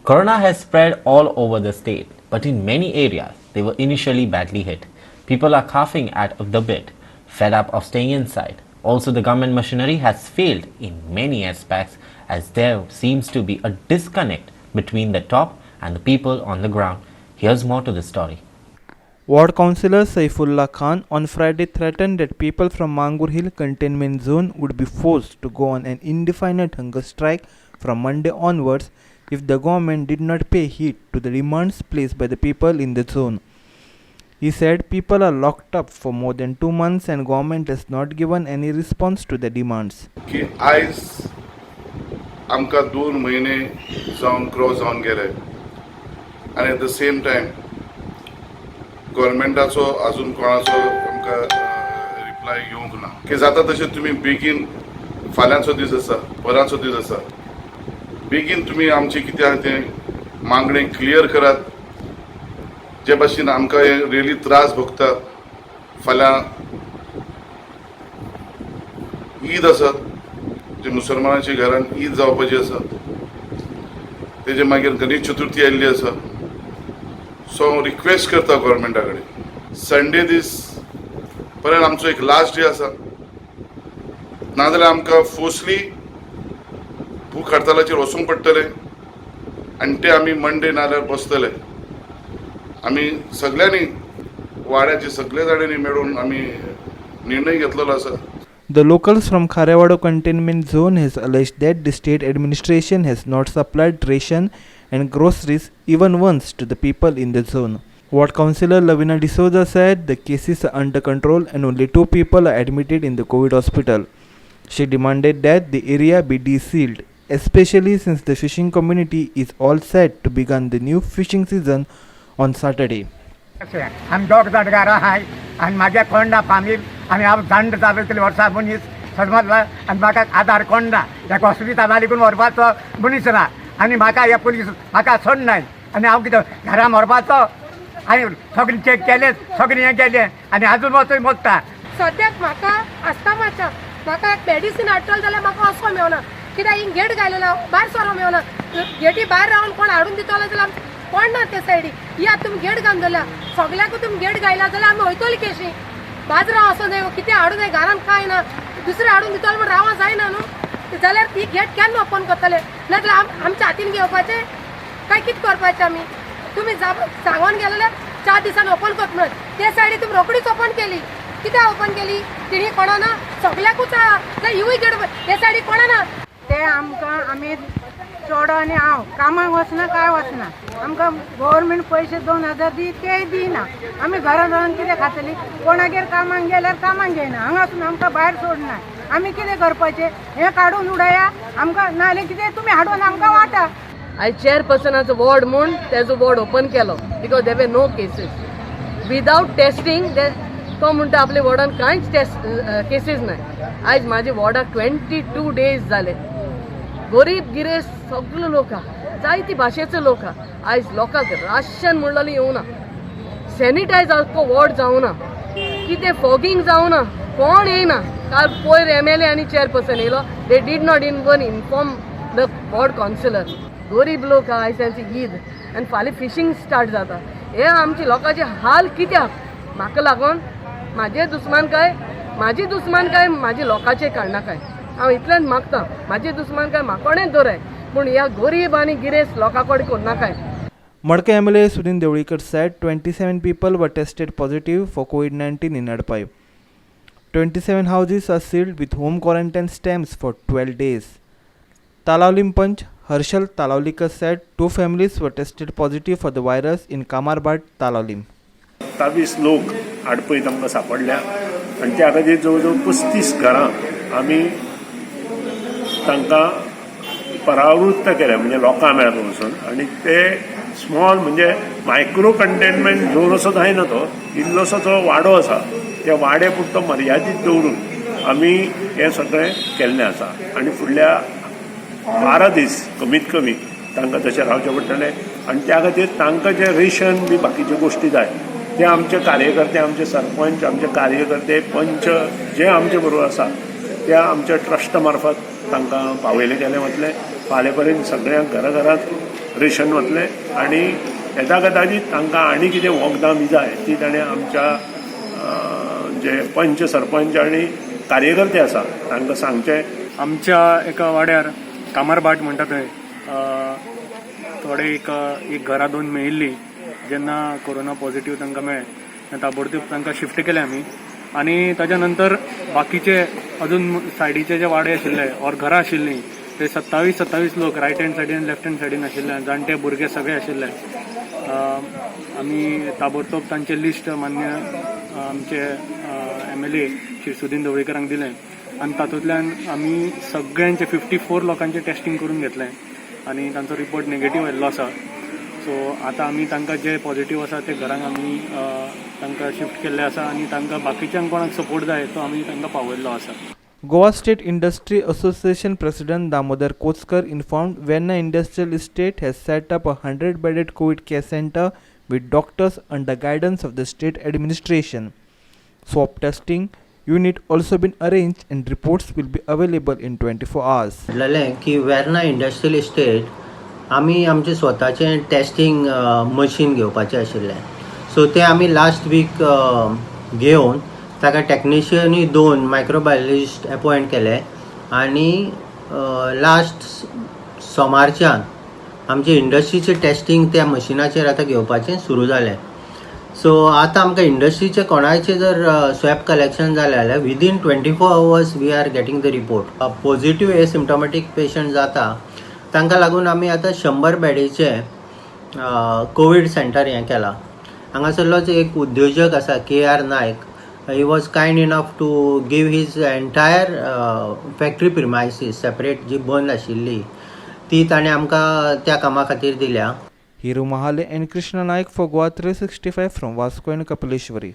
Corona has spread all over the state, but in many areas, they were initially badly hit. People are coughing at the bit, fed up of staying inside. Also, the government machinery has failed in many aspects as there seems to be a disconnect between the top and the people on the ground. Here's more to the story. Ward Councillor Saifullah Khan on Friday threatened that people from Mangur Hill containment zone would be forced to go on an indefinite hunger strike from Monday onwards if the government did not pay heed to the demands placed by the people in the zone. He said people are locked up for more than 2 months and government has not given any response to the demands. की आयज आमकां 2 म्हयने जावन cross जावन गेले आनी at the same time गव्हर्मेंटाचो अजून कोणाचो आमकां रिप्लाय येवंक ना की जाता तशें तुमी बेगीन फाल्यांचो दीस आसा परांचो दीस आसा बेगीन तुमी आमचे कितें आहा तें मागणें क्लियर करात जे भाशेन आमकां रियली त्रास भोगता फाल्यां ईद आसा जे मुसलमानांच्या घरान ईद जावपाची आसा तेजे मागीर गणेश चतुर्थी आयिल्ली आसा सो हांव रिक्वेस्ट करता गव्हर्मेंटा कडेन संडे दीस पर्यंत आमचो एक लास्ट डे आसा नाजाल्यार आमकां फोर्सली भूक हडतालाचेर वचूंक पडटलें आनी ते आमी मंडे नाल्यार बसतले आमी सगळ्यांनी वाड्याचे सगळे जाणांनी मेळून आमी निर्णय घेतलेलो आसा. The locals from Kharewado containment zone has alleged that the state administration has not supplied ration and groceries even once to the people in the zone. Ward Councillor Lavina D'Souza said the cases are under control and only 2 people are admitted in the COVID hospital. She demanded that the area be de-sealed, especially since the fishing community is all set to begin the new fishing season on Saturday. आमी दोग जाण घरा हाय आनी म्हागे कोंडा फामील आमी हांव जाण चालू केली वर्सां मनीस समजला आनी म्हाका आधार कोंडा ह्या हॉस्पिटला लागून व्हरपाचो मनीस ना आनी म्हाका हे पुलीस म्हाका सोडनाय आनी हांव कितें घरा व्हरपाचो आनी सगळीं चॅक केलें सगळीं हें केलें आनी आजून वचून मोगता. सद्याक म्हाका आस्थमाच्या म्हाका मेडिसीन हाडटलो जाल्यार म्हाका वचपाक मेळना कित्याक हिंग गेट घायलेलो भायर सरो मेळना गेटी भायर रावन कोण हाडून दितलो जाल्यार कोण ना ते सायडीक या तुमी गेट घालून जाल्यार सगळ्याक तुमी गेट घायला जाल्यार आमी वयतली केशी बाजरां वचों जाय कितें हाडूं जाय घरान कांय ना दुसरें हाडून दितलो म्हण रावों जायना न्हू जाल्यार ती गेट केन्ना ओपन करतले नाजाल्यार आमच्या हातीन घेवपाचें काय कितें करपाचें आमी तुमी सांगून गेले जाल्यार 4 दिसांनी ओपन करता म्हणून ते सायडीक तुमी रोकडीच ओपन केली कित्याक ओपन केली तेणी कोणाना सगळ्याकूच आहा हिवूय गेट हे सायडीक कोणाना ते आमकां आमी चोडो आनी हांव कामाक वचना काय वचना आमकां गव्हर्मेंट पयशे 2000 दी तेय दिना आमी घरान रावन कितें खातली कोणागेर कामाक गेल्यार कामाक घेयना हांगासून आमकां भायर सोडना आमी कितें करपाचें हें काडून उडया आमकां नाल्यार कितें तुमी हाडून आमकां वाटा. आयज चेअरपर्सनाचो वॉर्ड म्हूण तेजो वॉर्ड ओपन केलो because there were no cases without testing तो म्हणटा आपल्या वॉर्डान कांयच केसीस नाय. आयज म्हाज्या वॉर्डाक 22 डेज जाले गरीब गिरेस सगळे लोक आहा जायती भाशेचे लोक आहा आयज लोकांक राशन म्हणलेलें येवना सॅनिटायज आख्खो वॉर्ड जावना कितें फॉगिंग जावना कोण येयना काल पयर MLA आनी चेअरपर्सन येयलो they did not even inform the ward councillor गरीब लोक आहा आयज तांची ईद आनी फाल्यां फिशींग स्टार्ट जाता हे आमचे लोकांचे हाल कित्याक म्हाका लागून म्हाजी दुस्मानकाय म्हाजे लोकांचे काडनाकाय हांव इतलेंच मागतां म्हाजी दुस्मानकाय म्हाकोणेच दवराय पूण ह्या गरीब आनी गिरेस लोकां कडेन कोन्नाकाय. Madke MLA Surin Devlikar said 27 people were tested positive for COVID-19 in Adpai. 27 houses are sealed with home quarantine stamps for 12 days. Talavlim Panch Harshal Talavlikar said 2 families were tested positive for the virus in Kamarbad, Talavlim. 27 लोक आडपयत आमकां सांपडल्या आनी त्या खातीर जवळ जवळ 35 घरां आमी तांकां परावृत्त केल्या म्हणजे लोकां मेळत वचून आनी ते स्मॉल म्हणजे मायक्रो कंटेनमेंट झोन असो जायना तो इल्लोसो जो वाडो आसा त्या वाड्या पुरतो मर्यादीत दवरून आमी हें सगळें केल्लें आसा आनी फुडल्या 12 दीस कमीत कमी तांकां तशें रावचें पडटलें आनी त्या खातीर तांकां जे रेशन बी बाकीच्यो गोश्टी जाय ते आमचे कार्यकर्ते आमचे सरपंच आमचे कार्यकर्ते पंच जे आमचे बरोबर आसा त्या आमच्या ट्रस्ट मार्फत तांकां पावयले गेले वतले फाल्यां पर्यंत सगळ्यांक घराघरांत रेशन वतलें आनी येता गताची तांकां आनी कितें वखदां बी जाय ती ताणें आमच्या जे पंच सरपंच आनी कार्यकर्ते आसा तांकां सांगचें. आमच्या एका वाड्यार कामारबाट म्हणटा थंय थोडे एक घरा दोन मेळिल्ली. जेन्ना कोरोना पॉझिटिव्ह तांकां मेळ्ळें ताबडतोब तांकां शिफ्ट केले आमी आनी ताच्या नंतर बाकीचे अजून सायडीचे जे वाडे आशिल्ले ऑर घरां आशिल्लीं ते 27 लोक रायट हँड सायडीन लेफ्ट हँड सायडीन आशिल्ले, जाणटे भुरगे सगळे आशिल्ले. आमी ताबडतोब तांचे लिस्ट मान्य आमचे MLA श्री सुदीन ढवळीकरांक दिलें आनी तातूंतल्यान आमी सगळ्यांचे 54 लोकांचे टेस्टिंग करून घेतलें आनी तांचो रिपोर्ट नेगेटीव आयिल्लो आसा. सो आतां आमी तांकां जे पॉझिटिव्ह आसा ते घरांक आमी तांकां शिफ्ट केल्ले आसा आनी तांकां बाकीच्यांक कोणाक सपोर्ट जाय तो आमी तांकां पावयल्लो आसा. Goa State Industry Association President Damodar Kochkar informed Verna Industrial Estate has set up a 100-bedded COVID care center with doctors under guidance of the state administration. Swab testing unit also been arranged and reports will be available in 24 hours. म्हटलें की Verna industrial estate आमी आमचे स्वताचें testing machine घेवपाचें आशिल्लें. So तें आमी last weak घेवन ताका टेक्निशियनूय 2 मायक्रोबायोलॉजिस्ट अपॉयंट केले आनी लास्ट सोमारच्यान आमचे इंडस्ट्रीचें टेस्टिंग त्या मशिनाचेर आतां घेवपाचें सुरू जालें. सो आतां आमकां इंडस्ट्रीचे कोणाचें जर स्वॅब कलेक्शन जालें जाल्यार within 24 hours we are getting the report. Positive asymptomatic patient जाता तांकां लागून आमी आतां 100 बेडीचें कोवीड सेंटर हें केलां. हांगासरलोच एक उद्योजक आसा KR Nayak. He was kind enough to give his entire factory premises separate जी बंद आशिल्ली ती ताणें आमकां त्या कामा खातीर दिल्या. Hiru Mahale and Krishna Naik for Goa 365 from Vasco and Kapileshwari.